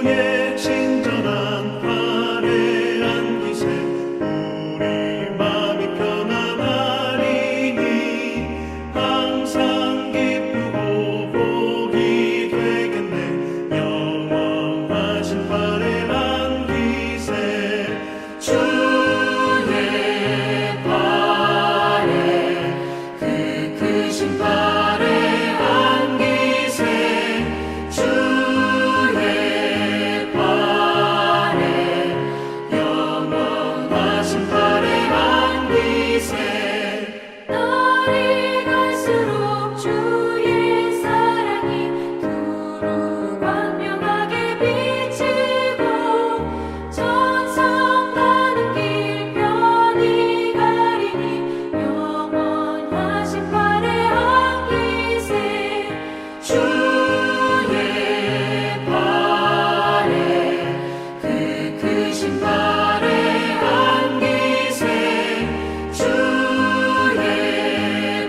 주의 친절한 팔에 안기세 우리 마음이 편안하리니 항상 기쁘고 복이 되겠네. 영원하신 팔에 안기세 주의 팔에 그 크신 팔에 안기세 주의 팔에 영원하신 팔에 안기세 날이 갈수록 주의 사랑이 두루 광명하게 비치고 천성 가는 길 편히 가리니 영원하신 팔에 안기세 주의 팔에 그 크신 팔에 안기세 주의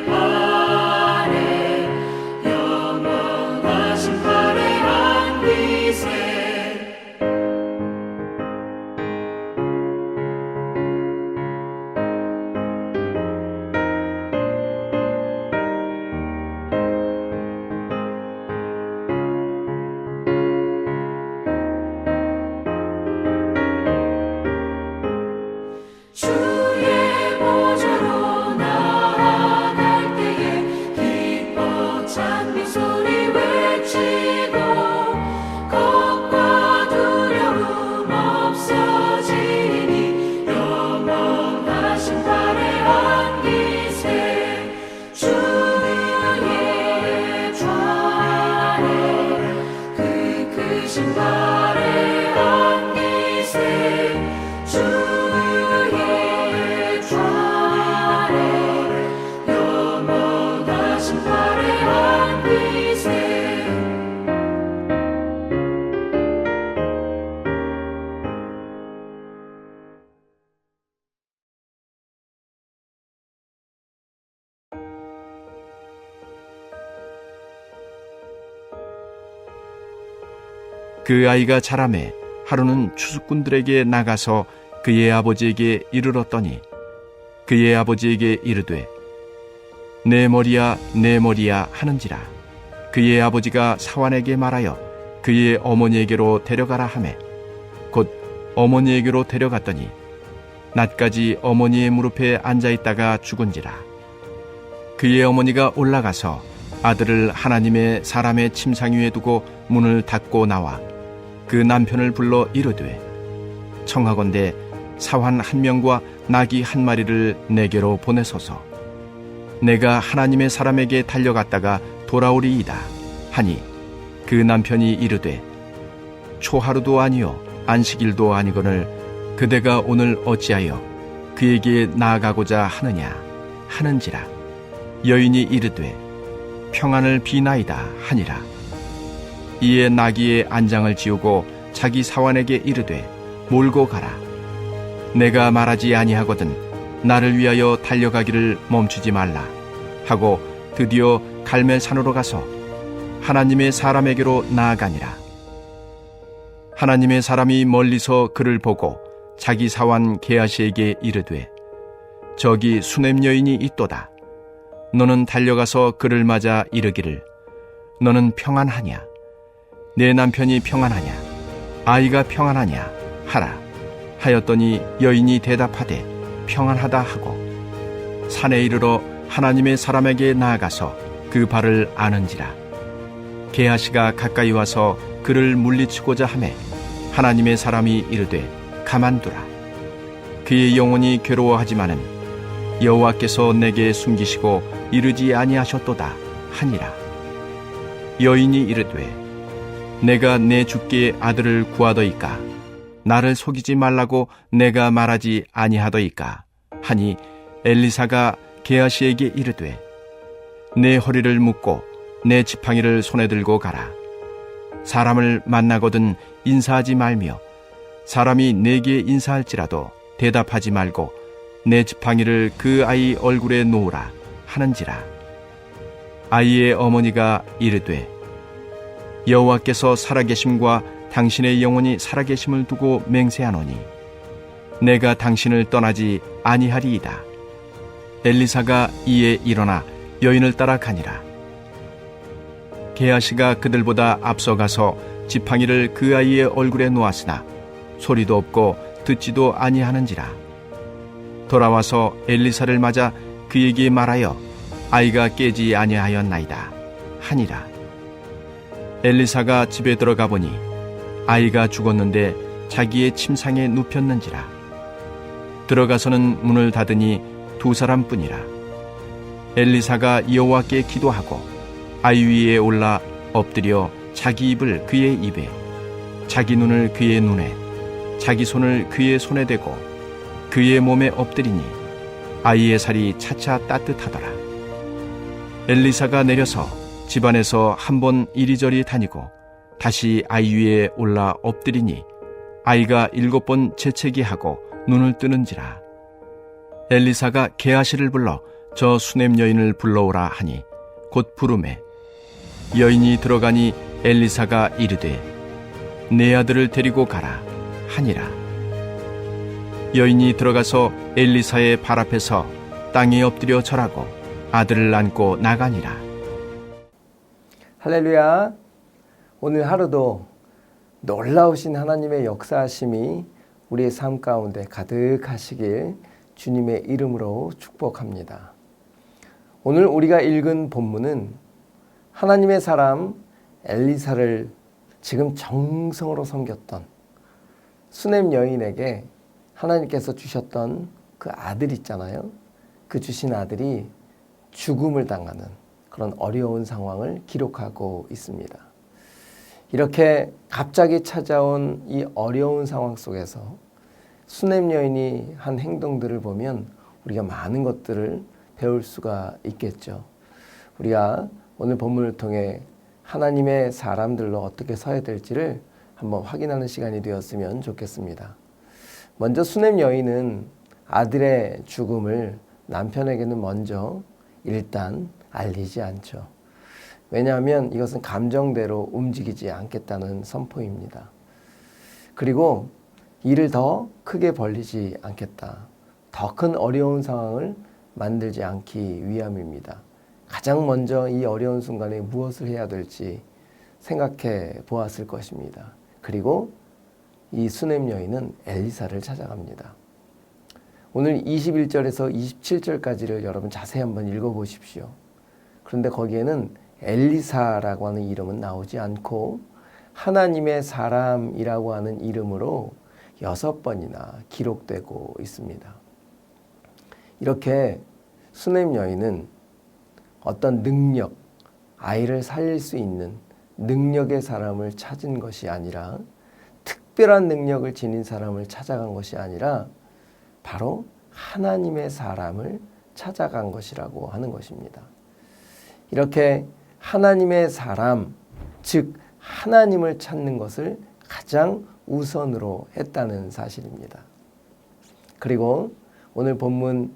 팔에 영원하신 팔에 안기세 주의 보좌로 나아갈 때에 기뻐 찬미 소리 외치고 겁과 두려움 없어지니 영원하신 팔에 안기세 주의 좌에 그 크신 팔에 안기세 주의 좌에 영원하신 팔에 안기세 그 아이가 자라매 하루는 추수꾼들에게 나가서 그의 아버지에게 이르렀더니 그의 아버지에게 이르되 내 머리야 내 머리야 하는지라. 그의 아버지가 사환에게 말하여 그의 어머니에게로 데려가라 하매 곧 어머니에게로 데려갔더니 낮까지 어머니의 무릎에 앉아있다가 죽은지라. 그의 어머니가 올라가서 아들을 하나님의 사람의 침상 위에 두고 문을 닫고 나와 그 남편을 불러 이르되 청하건대 사환 한 명과 나귀 한 마리를 내게로 보내소서. 내가 하나님의 사람에게 달려갔다가 돌아오리이다 하니 그 남편이 이르되 초하루도 아니요 안식일도 아니거늘 그대가 오늘 어찌하여 그에게 나아가고자 하느냐 하는지라. 여인이 이르되 평안을 비나이다 하니라. 이에 나귀의 안장을 지우고 자기 사환에게 이르되 몰고 가라. 내가 말하지 아니하거든 나를 위하여 달려가기를 멈추지 말라 하고 드디어 갈멜산으로 가서 하나님의 사람에게로 나아가니라. 하나님의 사람이 멀리서 그를 보고 자기 사환 게하시에게 이르되 저기 수넴 여인이 있도다. 너는 달려가서 그를 맞아 이르기를 너는 평안하냐 내 남편이 평안하냐 아이가 평안하냐 하라 하였더니 여인이 대답하되 평안하다 하고 산에 이르러 하나님의 사람에게 나아가서 그 발을 아는지라. 게하시가 가까이 와서 그를 물리치고자 하매 하나님의 사람이 이르되 가만두라. 그의 영혼이 괴로워하지만은 여호와께서 내게 숨기시고 이르지 아니하셨도다 하니라. 여인이 이르되 내가 내 주께 아들을 구하더이까 나를 속이지 말라고 내가 말하지 아니하더이까 하니 엘리사가 게하시에게 이르되 내 허리를 묶고 내 지팡이를 손에 들고 가라. 사람을 만나거든 인사하지 말며 사람이 내게 인사할지라도 대답하지 말고 내 지팡이를 그 아이 얼굴에 놓으라 하는지라. 아이의 어머니가 이르되 여호와께서 살아계심과 당신의 영혼이 살아계심을 두고 맹세하노니 내가 당신을 떠나지 아니하리이다. 엘리사가 이에 일어나 여인을 따라 가니라. 게하시가 그들보다 앞서가서 지팡이를 그 아이의 얼굴에 놓았으나 소리도 없고 듣지도 아니하는지라. 돌아와서 엘리사를 맞아 그에게 말하여 아이가 깨지 아니하였나이다 하니라. 엘리사가 집에 들어가 보니 아이가 죽었는데 자기의 침상에 눕혔는지라. 들어가서는 문을 닫으니 두 사람뿐이라. 엘리사가 여호와께 기도하고 아이 위에 올라 엎드려 자기 입을 그의 입에, 자기 눈을 그의 눈에, 자기 손을 그의 손에 대고 그의 몸에 엎드리니 아이의 살이 차차 따뜻하더라. 엘리사가 내려서 집안에서 한 번 이리저리 다니고 다시 아이 위에 올라 엎드리니 아이가 7번 재채기 하고 눈을 뜨는지라. 엘리사가 게하시를 불러 저 수냄 여인을 불러오라 하니 곧 부르매 여인이 들어가니 엘리사가 이르되 내 아들을 데리고 가라 하니라. 여인이 들어가서 엘리사의 발 앞에서 땅에 엎드려 절하고 아들을 안고 나가니라. 할렐루야. 오늘 하루도 놀라우신 하나님의 역사하심이 우리의 삶 가운데 가득하시길 주님의 이름으로 축복합니다. 오늘 우리가 읽은 본문은 하나님의 사람 엘리사를 지금 정성으로 섬겼던 수냄 여인에게 하나님께서 주셨던 그 아들 있잖아요. 그 주신 아들이 죽음을 당하는 그런 어려운 상황을 기록하고 있습니다. 이렇게 갑자기 찾아온 이 어려운 상황 속에서 수냄 여인이 한 행동들을 보면 우리가 많은 것들을 배울 수가 있겠죠. 우리가 오늘 본문을 통해 하나님의 사람들로 어떻게 서야 될지를 한번 확인하는 시간이 되었으면 좋겠습니다. 먼저 수냄 여인은 아들의 죽음을 남편에게는 먼저 일단 알리지 않죠. 왜냐하면 이것은 감정대로 움직이지 않겠다는 선포입니다. 그리고 일을 더 크게 벌리지 않겠다. 더 큰 어려운 상황을 만들지 않기 위함입니다. 가장 먼저 이 어려운 순간에 무엇을 해야 될지 생각해 보았을 것입니다. 그리고 이 수냄 여인은 엘리사를 찾아갑니다. 오늘 21절에서 27절까지를 여러분 자세히 한번 읽어보십시오. 그런데 거기에는 엘리사라고 하는 이름은 나오지 않고 하나님의 사람이라고 하는 이름으로 6번이나 기록되고 있습니다. 이렇게 수냄 여인은 어떤 능력, 아이를 살릴 수 있는 능력의 사람을 찾은 것이 아니라 특별한 능력을 지닌 사람을 찾아간 것이 아니라 바로 하나님의 사람을 찾아간 것이라고 하는 것입니다. 이렇게 하나님의 사람, 즉 하나님을 찾는 것을 가장 우선으로 했다는 사실입니다. 그리고 오늘 본문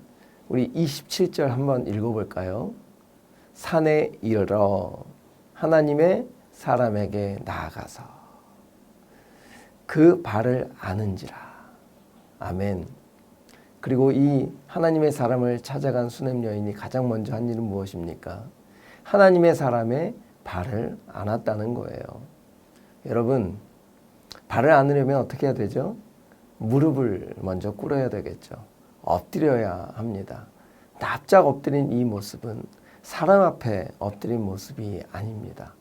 우리 27절 한번 읽어볼까요? 산에 이르러 하나님의 사람에게 나아가서 그 발을 아는지라. 아멘. 그리고 이 하나님의 사람을 찾아간 수냄 여인이 가장 먼저 한 일은 무엇입니까? 하나님의 사람의 발을 안았다는 거예요. 여러분, 발을 안으려면 어떻게 해야 되죠? 무릎을 먼저 꿇어야 되겠죠. 엎드려야 합니다. 납작 엎드린 이 모습은 사람 앞에 엎드린 모습이 아닙니다.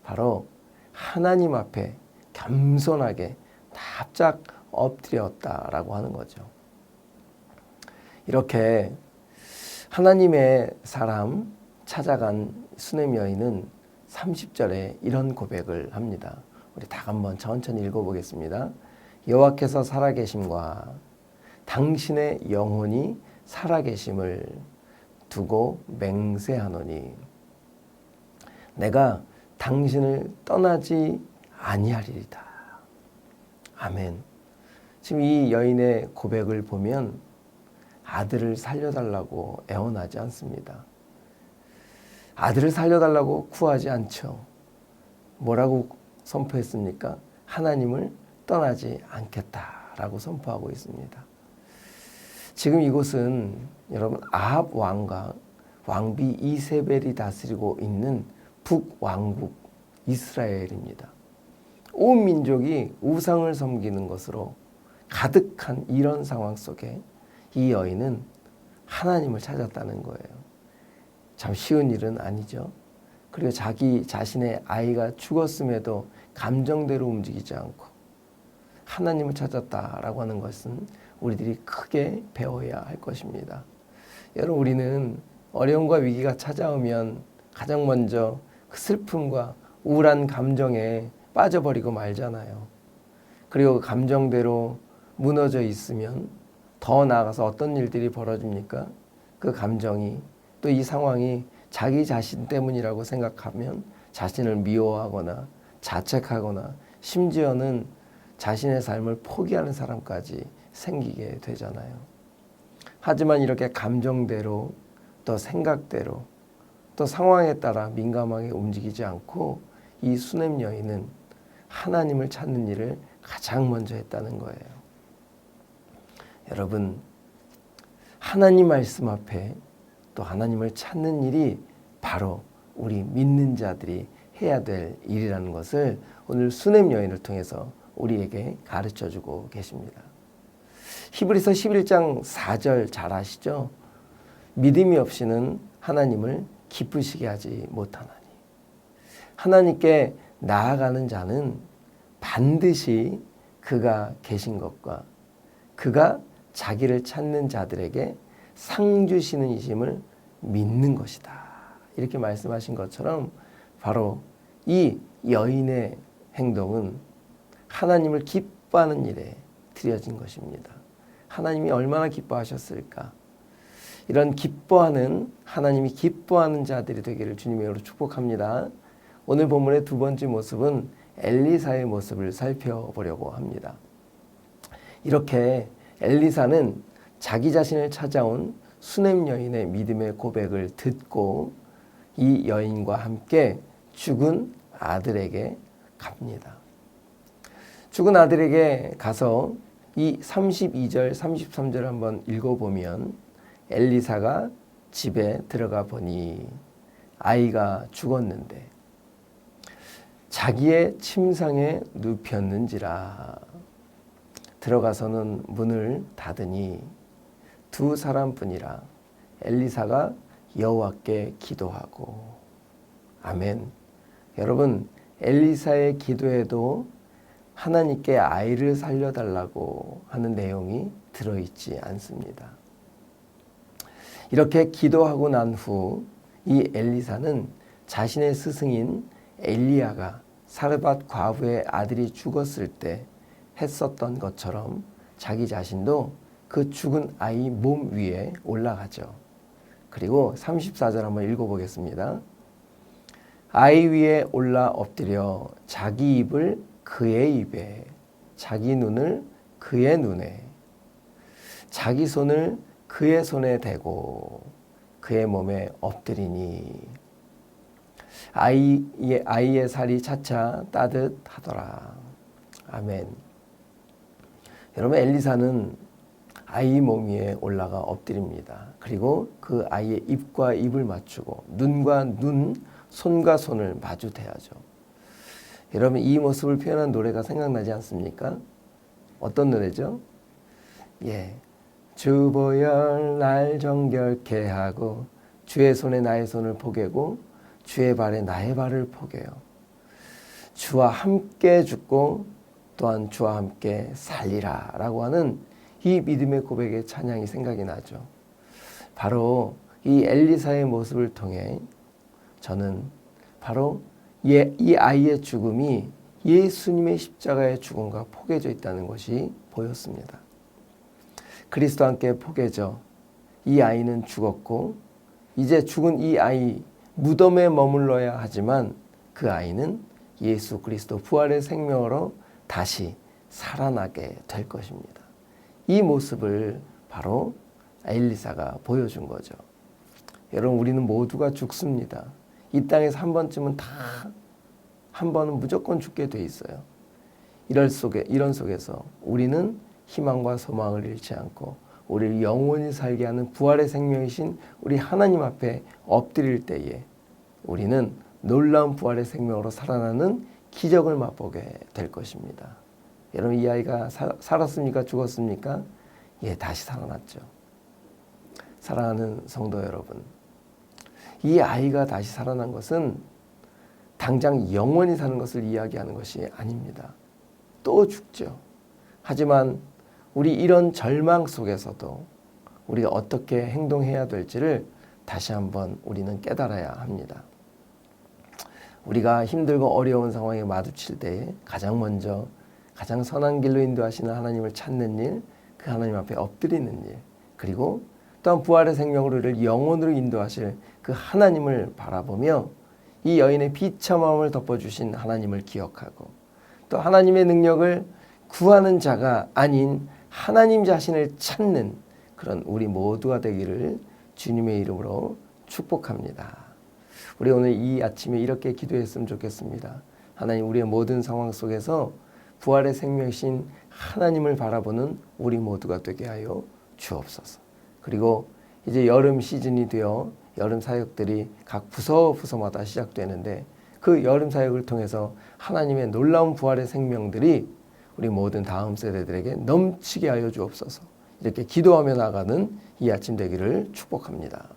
바로 하나님 앞에 겸손하게 납작 엎드렸다라고 하는 거죠. 이렇게 하나님의 사람 찾아간 수냄 여인은 30절에 이런 고백을 합니다. 우리 다 한번 천천히 읽어보겠습니다. 여호와께서 살아계심과 당신의 영혼이 살아계심을 두고 맹세하노니 내가 당신을 떠나지 아니하리이다. 아멘. 지금 이 여인의 고백을 보면 아들을 살려달라고 애원하지 않습니다. 아들을 살려달라고 구하지 않죠. 뭐라고 선포했습니까? 하나님을 떠나지 않겠다라고 선포하고 있습니다. 지금 이곳은 여러분 아합 왕과 왕비 이세벨이 다스리고 있는 북왕국 이스라엘입니다. 온 민족이 우상을 섬기는 것으로 가득한 이런 상황 속에 이 여인은 하나님을 찾았다는 거예요. 참 쉬운 일은 아니죠. 그리고 자기 자신의 아이가 죽었음에도 감정대로 움직이지 않고 하나님을 찾았다라고 하는 것은 우리들이 크게 배워야 할 것입니다. 여러분, 우리는 어려움과 위기가 찾아오면 가장 먼저 그 슬픔과 우울한 감정에 빠져버리고 말잖아요. 그리고 그 감정대로 무너져 있으면 더 나아가서 어떤 일들이 벌어집니까? 그 감정이 또 이 상황이 자기 자신 때문이라고 생각하면 자신을 미워하거나 자책하거나 심지어는 자신의 삶을 포기하는 사람까지 생기게 되잖아요. 하지만 이렇게 감정대로 또 생각대로 또 상황에 따라 민감하게 움직이지 않고 이 수넴 여인은 하나님을 찾는 일을 가장 먼저 했다는 거예요. 여러분, 하나님 말씀 앞에 또 하나님을 찾는 일이 바로 우리 믿는 자들이 해야 될 일이라는 것을 오늘 수넴 여인을 통해서 우리에게 가르쳐주고 계십니다. 히브리서 11장 4절 잘 아시죠? 믿음이 없이는 하나님을 기쁘시게 하지 못하나니. 하나님께 나아가는 자는 반드시 그가 계신 것과 그가 자기를 찾는 자들에게 상 주시는 이심을 믿는 것이다. 이렇게 말씀하신 것처럼 바로 이 여인의 행동은 하나님을 기뻐하는 일에 드려진 것입니다. 하나님이 얼마나 기뻐하셨을까? 이런 기뻐하는, 하나님이 기뻐하는 자들이 되기를 주님의 이름으로 축복합니다. 오늘 본문의 두 번째 모습은 엘리사의 모습을 살펴보려고 합니다. 이렇게 엘리사는 자기 자신을 찾아온 수넴 여인의 믿음의 고백을 듣고 이 여인과 함께 죽은 아들에게 갑니다. 죽은 아들에게 가서 이 32절, 33절 한번 읽어보면 엘리사가 집에 들어가 보니 아이가 죽었는데 자기의 침상에 눕혔는지라. 들어가서는 문을 닫으니 두 사람뿐이라. 엘리사가 여호와께 기도하고. 아멘. 여러분, 엘리사의 기도에도 하나님께 아이를 살려달라고 하는 내용이 들어있지 않습니다. 이렇게 기도하고 난 후 이 엘리사는 자신의 스승인 엘리야가 사르밧 과부의 아들이 죽었을 때 했었던 것처럼 자기 자신도 그 죽은 아이 몸 위에 올라가죠. 그리고 34절 한번 읽어보겠습니다. 아이 위에 올라 엎드려 자기 입을 그의 입에, 자기 눈을 그의 눈에, 자기 손을 그의 손에 대고 그의 몸에 엎드리니 아이의 살이 차차 따뜻하더라. 아멘. 여러분, 엘리사는 아이 몸 위에 올라가 엎드립니다. 그리고 그 아이의 입과 입을 맞추고 눈과 눈, 손과 손을 마주 대하죠. 여러분, 이 모습을 표현한 노래가 생각나지 않습니까? 어떤 노래죠? 주 보혈 날 정결케 하고 주의 손에 나의 손을 포개고 주의 발에 나의 발을 포개요. 주와 함께 죽고 또한 주와 함께 살리라 라고 하는 이 믿음의 고백의 찬양이 생각이 나죠. 바로 이 엘리사의 모습을 통해 저는 바로 이 아이의 죽음이 예수님의 십자가의 죽음과 포개져 있다는 것이 보였습니다. 그리스도와 함께 포개져 이 아이는 죽었고 이제 죽은 이 아이 무덤에 머물러야 하지만 그 아이는 예수 그리스도 부활의 생명으로 다시 살아나게 될 것입니다. 이 모습을 바로 엘리사가 보여준 거죠. 여러분, 우리는 모두가 죽습니다. 이 땅에서 한 번쯤은 한 번은 무조건 죽게 돼 있어요. 이런 속에서 우리는 희망과 소망을 잃지 않고 우리를 영원히 살게 하는 부활의 생명이신 우리 하나님 앞에 엎드릴 때에 우리는 놀라운 부활의 생명으로 살아나는 기적을 맛보게 될 것입니다. 여러분, 이 아이가 살았습니까? 죽었습니까? 예, 다시 살아났죠. 사랑하는 성도 여러분, 이 아이가 다시 살아난 것은 당장 영원히 사는 것을 이야기하는 것이 아닙니다. 또 죽죠. 하지만 우리 이런 절망 속에서도 우리가 어떻게 행동해야 될지를 다시 한번 우리는 깨달아야 합니다. 우리가 힘들고 어려운 상황에 마주칠 때에 가장 먼저 가장 선한 길로 인도하시는 하나님을 찾는 일, 그 하나님 앞에 엎드리는 일, 그리고 또한 부활의 생명으로 우리를 영원으로 인도하실 그 하나님을 바라보며 이 여인의 비참함을 덮어주신 하나님을 기억하고 또 하나님의 능력을 구하는 자가 아닌 하나님 자신을 찾는 그런 우리 모두가 되기를 주님의 이름으로 축복합니다. 우리 오늘 이 아침에 이렇게 기도했으면 좋겠습니다. 하나님, 우리의 모든 상황 속에서 부활의 생명이신 하나님을 바라보는 우리 모두가 되게 하여 주옵소서. 그리고 이제 여름 시즌이 되어 여름 사역들이 각 부서마다 시작되는데 그 여름 사역을 통해서 하나님의 놀라운 부활의 생명들이 우리 모든 다음 세대들에게 넘치게 하여 주옵소서. 이렇게 기도하며 나가는 이 아침 되기를 축복합니다.